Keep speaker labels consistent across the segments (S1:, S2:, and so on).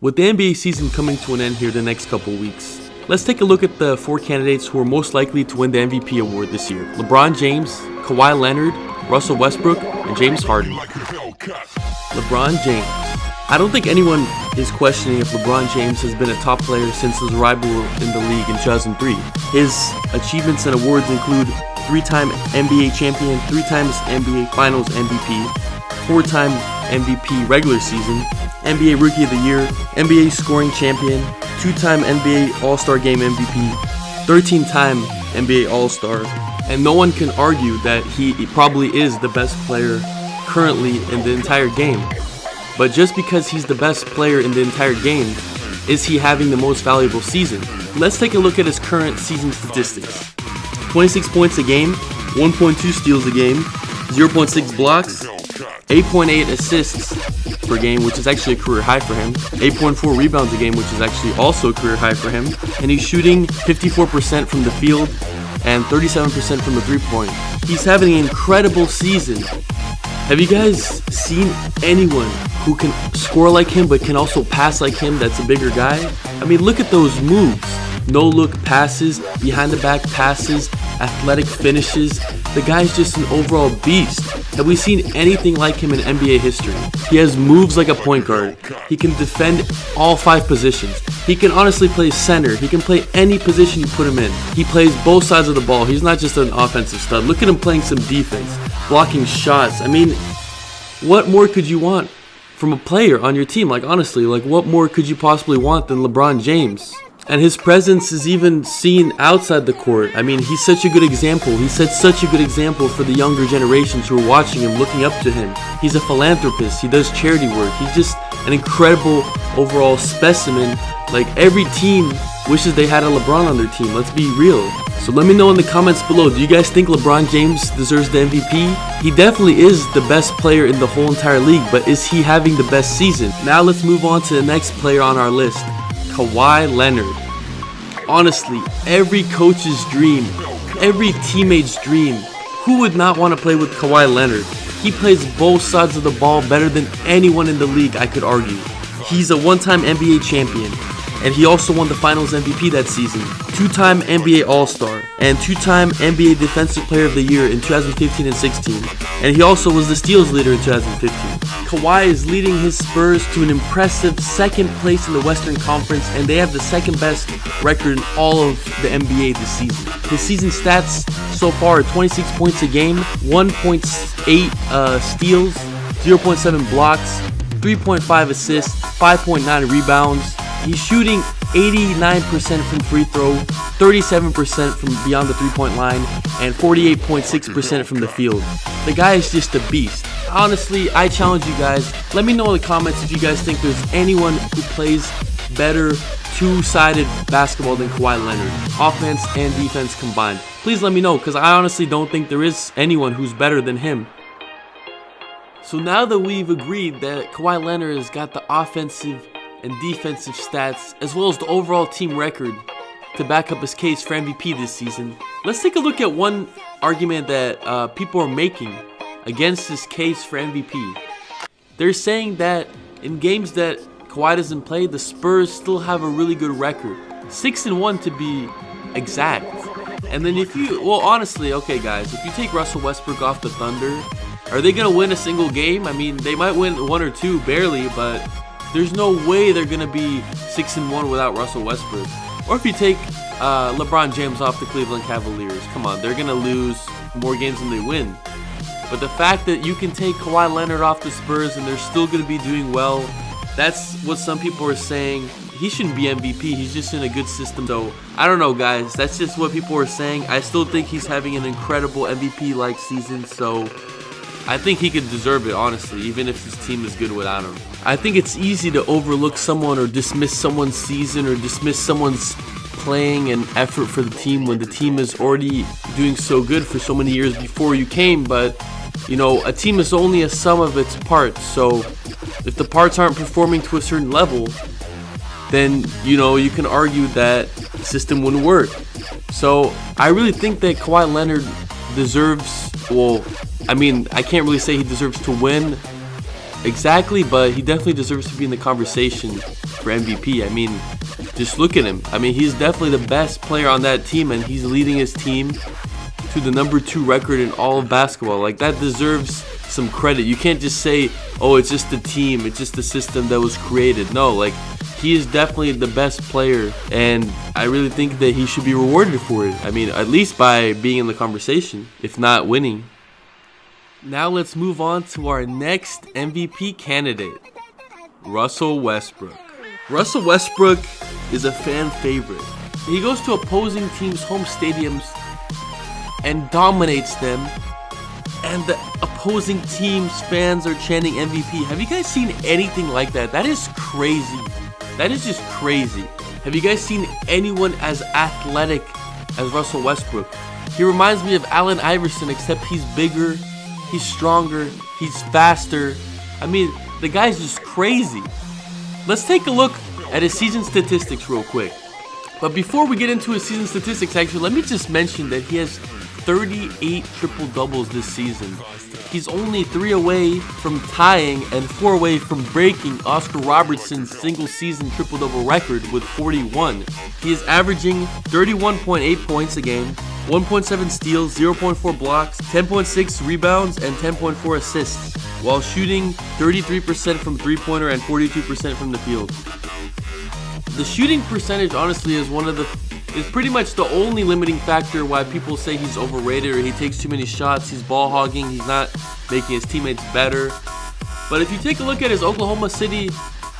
S1: With the NBA season coming to an end here the next couple weeks, let's take a look at the 4 candidates who are most likely to win the MVP award this year. LeBron James, Kawhi Leonard, Russell Westbrook, and James Harden. LeBron James. I don't think anyone is questioning if LeBron James has been a top player since his arrival in the league in 2003. His achievements and awards include 3-time NBA champion, 3 times NBA Finals MVP, 4-time MVP regular season, NBA Rookie of the Year, NBA scoring champion, 2-time NBA All-Star Game MVP, 13-time NBA All-Star, and no one can argue that he probably is the best player currently in the entire game. But just because he's the best player in the entire game, is he having the most valuable season? Let's take a look at his current season statistics. 26 points a game, 1.2 steals a game, 0.6 blocks, 8.8 assists per game, which is actually a career high for him, 8.4 rebounds a game, which is actually also a career high for him, and he's shooting 54% from the field and 37% from the three-point. He's having an incredible season. Have you guys seen anyone who can score like him but can also pass like him that's a bigger guy? I mean, look at those moves. No-look passes, behind-the-back passes, athletic finishes. The guy's just an overall beast. Have we seen anything like him in NBA history? He has moves like a point guard. He can defend all 5 positions. He can honestly play center. He can play any position you put him in. He plays both sides of the ball. He's not just an offensive stud. Look at him playing some defense, blocking shots. I mean, what more could you want from a player on your team? Like, honestly, like, what more could you possibly want than LeBron James? And his presence is even seen outside the court. I mean, he's such a good example. He set such a good example for the younger generations who are watching him, looking up to him. He's a philanthropist. He does charity work. He's just an incredible overall specimen. Like, every team wishes they had a LeBron on their team. Let's be real. So let me know in the comments below, do you guys think LeBron James deserves the MVP? He definitely is the best player in the whole entire league, but is he having the best season? Now let's move on to the next player on our list, Kawhi Leonard. Honestly, every coach's dream, every teammate's dream, who would not want to play with Kawhi Leonard? He plays both sides of the ball better than anyone in the league, I could argue. He's a 1-time NBA champion, and he also won the Finals MVP that season, 2-time NBA All-Star, and 2-time NBA Defensive Player of the Year in 2015 and 16, and he also was the steals leader in 2015. Kawhi is leading his Spurs to an impressive 2nd place in the Western Conference, and they have the 2nd best record in all of the NBA this season. His season stats so far are 26 points a game, 1.8 steals, 0.7 blocks, 3.5 assists, 5.9 rebounds. He's shooting 89% from free throw, 37% from beyond the three-point line, and 48.6% from the field. The guy is just a beast. Honestly, I challenge you guys. Let me know in the comments if you guys think there's anyone who plays better two-sided basketball than Kawhi Leonard, offense and defense combined. Please let me know, because I honestly don't think there is anyone who's better than him. So now that we've agreed that Kawhi Leonard has got the offensive and defensive stats, as well as the overall team record to back up his case for MVP this season, let's take a look at one argument that people are making against his case for MVP. They're saying that in games that Kawhi doesn't play, the Spurs still have a really good record, 6-1 to be exact. And then honestly, okay guys, if you take Russell Westbrook off the Thunder, are they gonna win a single game? I mean, they might win 1 or 2 barely, but there's no way they're going to be 6-1 without Russell Westbrook. Or if you take LeBron James off the Cleveland Cavaliers, come on, they're going to lose more games than they win. But the fact that you can take Kawhi Leonard off the Spurs and they're still going to be doing well, that's what some people are saying. He shouldn't be MVP. He's just in a good system. So, I don't know, guys. That's just what people are saying. I still think he's having an incredible MVP-like season, so I think he could deserve it, honestly, even if his team is good without him. I think it's easy to overlook someone or dismiss someone's season or dismiss someone's playing and effort for the team when the team is already doing so good for so many years before you came. But, you know, a team is only a sum of its parts. So if the parts aren't performing to a certain level, then, you know, you can argue that the system wouldn't work. So I really think that Kawhi Leonard deserves, well, I mean, I can't really say he deserves to win exactly, but he definitely deserves to be in the conversation for MVP. I mean, just look at him. I mean, he's definitely the best player on that team, and he's leading his team to the #2 record in all of basketball. Like, that deserves some credit. You can't just say, oh, it's just the team, it's just the system that was created. No, like, he is definitely the best player, and I really think that he should be rewarded for it. I mean, at least by being in the conversation, if not winning. Now let's move on to our next MVP candidate, Russell Westbrook. Russell Westbrook is a fan favorite. He goes to opposing teams' home stadiums and dominates them, and the opposing team's fans are chanting MVP. Have you guys seen anything like that? That is crazy. That is just crazy. Have you guys seen anyone as athletic as Russell Westbrook? He reminds me of Allen Iverson, except he's bigger, he's stronger, he's faster. I mean, the guy's just crazy. Let's take a look at his season statistics real quick. But before we get into his season statistics, actually, let me just mention that he has 38 triple-doubles this season. He's only 3 away from tying and 4 away from breaking Oscar Robertson's single-season triple-double record with 41. He is averaging 31.8 points a game, 1.7 steals, 0.4 blocks, 10.6 rebounds, and 10.4 assists, while shooting 33% from three-pointer and 42% from the field. The shooting percentage, honestly, is pretty much the only limiting factor why people say he's overrated or he takes too many shots, he's ball hogging, he's not making his teammates better. But if you take a look at his Oklahoma City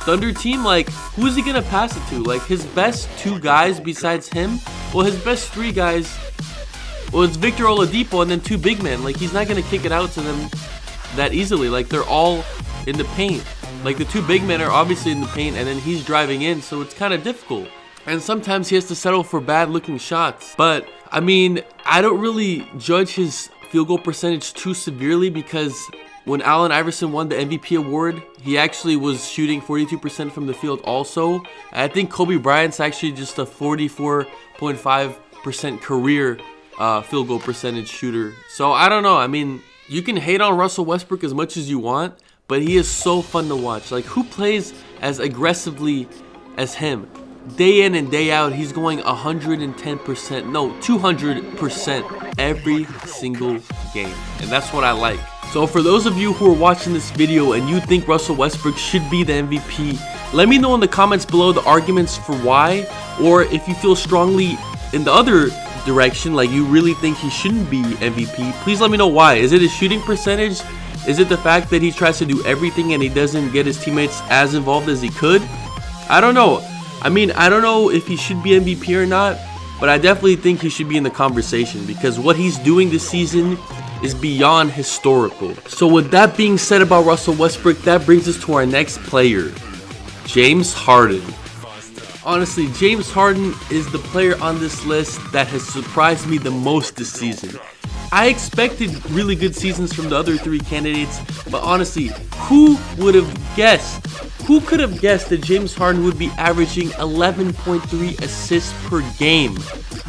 S1: Thunder team, like, who is he gonna pass it to? Like, his best 2 guys besides him, well, his best 3 guys, well, it's Victor Oladipo and then 2 big men. Like, he's not gonna kick it out to them that easily. Like, they're all in the paint. Like, the 2 big men are obviously in the paint, and then he's driving in, so it's kind of difficult. And sometimes he has to settle for bad-looking shots. But, I mean, I don't really judge his field goal percentage too severely, because when Allen Iverson won the MVP award, he actually was shooting 42% from the field also. I think Kobe Bryant's actually just a 44.5% career field goal percentage shooter. So, I don't know. I mean, you can hate on Russell Westbrook as much as you want, but he is so fun to watch. Like, who plays as aggressively as him? Day in and day out, he's going 110%, no, 200% every single game. And that's what I like. So for those of you who are watching this video and you think Russell Westbrook should be the MVP, let me know in the comments below the arguments for why, or if you feel strongly in the other direction, like you really think he shouldn't be MVP, please let me know why. Is it his shooting percentage? Is it the fact that he tries to do everything and he doesn't get his teammates as involved as he could? I don't know. I mean, I don't know if he should be MVP or not, but I definitely think he should be in the conversation, because what he's doing this season is beyond historical. So with that being said about Russell Westbrook, that brings us to our next player, James Harden. Honestly, James Harden is the player on this list that has surprised me the most this season. I expected really good seasons from the other 3 candidates, but honestly, who would have guessed? Who could have guessed that James Harden would be averaging 11.3 assists per game?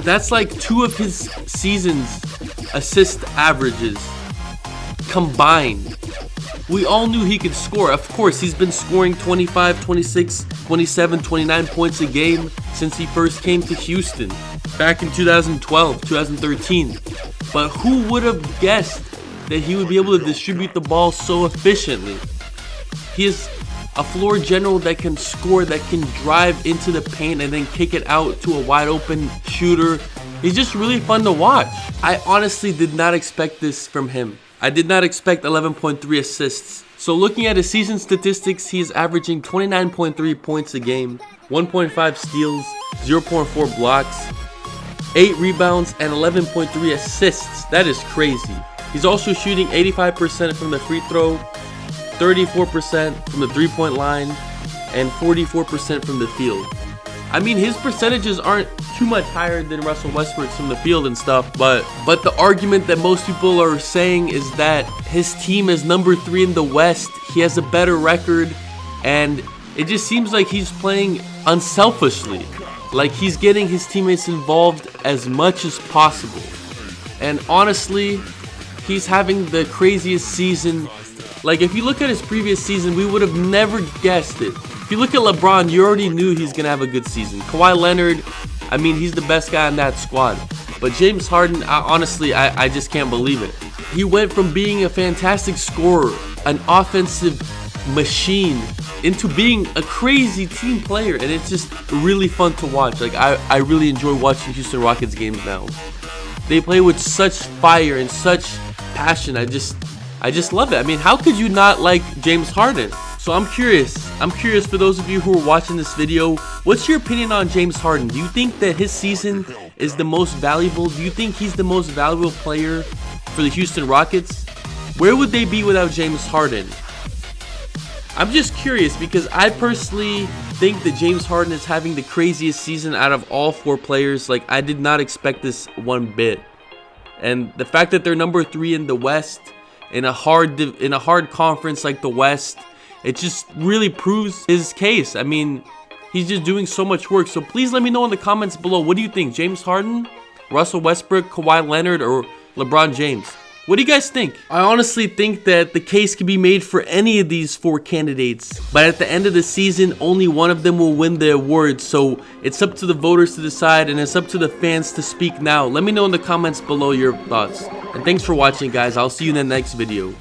S1: That's like 2 of his season's assist averages combined. We all knew he could score. Of course, he's been scoring 25, 26, 27, 29 points a game since he first came to Houston back in 2012, 2013. But who would have guessed that he would be able to distribute the ball so efficiently? He is a floor general that can score, that can drive into the paint and then kick it out to a wide open shooter. He's just really fun to watch. I honestly did not expect this from him. I did not expect 11.3 assists. So looking at his season statistics, he is averaging 29.3 points a game, 1.5 steals, 0.4 blocks, 8 rebounds, and 11.3 assists. That is crazy. He's also shooting 85% from the free throw, 34% from the three-point line, and 44% from the field. I mean, his percentages aren't too much higher than Russell Westbrook's from the field and stuff, but the argument that most people are saying is that his team is number 3 in the West, he has a better record, and it just seems like he's playing unselfishly. Like, he's getting his teammates involved as much as possible. And honestly, he's having the craziest season Like, if you look at his previous season, we would have never guessed it. If you look at LeBron, you already knew he's going to have a good season. Kawhi Leonard, I mean, he's the best guy on that squad. But James Harden, honestly, I just can't believe it. He went from being a fantastic scorer, an offensive machine, into being a crazy team player, and it's just really fun to watch. Like, I really enjoy watching Houston Rockets games now. They play with such fire and such passion. I just love it. I mean, how could you not like James Harden? So I'm curious for those of you who are watching this video, what's your opinion on James Harden? Do you think that his season is the most valuable? Do you think he's the most valuable player for the Houston Rockets? Where would they be without James Harden? I'm just curious because I personally think that James Harden is having the craziest season out of all 4 players. Like, I did not expect this one bit. And the fact that they're number 3 in the West, in a hard conference like the West, it just really proves his case. I mean, he's just doing so much work. So please let me know in the comments below. What do you think? James Harden, Russell Westbrook, Kawhi Leonard, or LeBron James? What do you guys think? I honestly think that the case can be made for any of these 4 candidates. But at the end of the season, only one of them will win the award. So it's up to the voters to decide, and it's up to the fans to speak now. Let me know in the comments below your thoughts. And thanks for watching, guys. I'll see you in the next video.